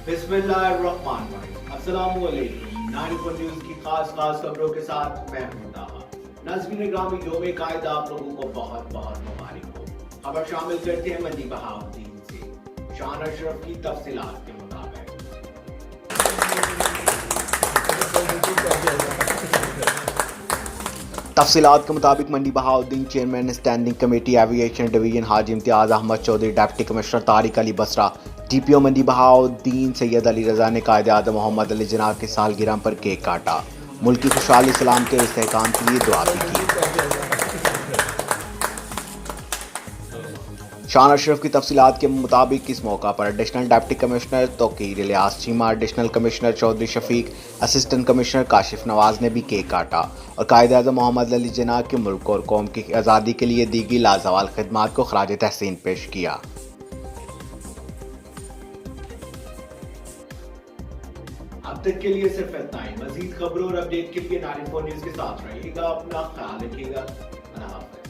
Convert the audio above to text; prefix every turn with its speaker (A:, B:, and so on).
A: बिस्मिल्लाहिर्रहमानिर्रहीम। अस्सलामुअलैकुम। 94 न्यूज़ की खास खबरों के साथ मैं हूं ताहा। नाज़रीन ग्रामी, यौम कायदा आप लोगों को बहुत बहुत मुबारक हो। खबर शामिल करते हैं मंडी बहाउद्दीन से। शान अशरफ की तफसीलात के मुताबिक Mandi Bahauddin chairman standing committee aviation division Haji Imtiaz Ahmad Chaudhry, deputy commissioner Tariq Ali Basra, DPO Mandi Bahauddin Syed Ali Raza ने कायदे आज़म मोहम्मद अली जिन्ना की सालगिरह पर केक काटा। मुल्क की खुशहाली सलाम के इस्तेहकाम के लिए दुआ भी की। शान अशरफ की तफसीलात के मुताबिक इस मौका पर additional deputy commissioner Tauqeer Ilyas Cheema, additional commissioner Chaudhry Shafiq, assistant commissioner Kashif Nawaz ने भी केक काटा और कायदे आज़म मोहम्मद अली जिन्ना के मुल्क और कौम की आज़ादी के लिए दी गई लाजवाल खिदमात को खराज तहसीन पेश किया। अब तक के लिए सिर्फ इतना ही। मजीद खबरों और अपडेट के लिए 94 न्यूज़ के साथ रहिएगा। अपना ख्याल रखिएगा। अल्लाह हाफ़िज़।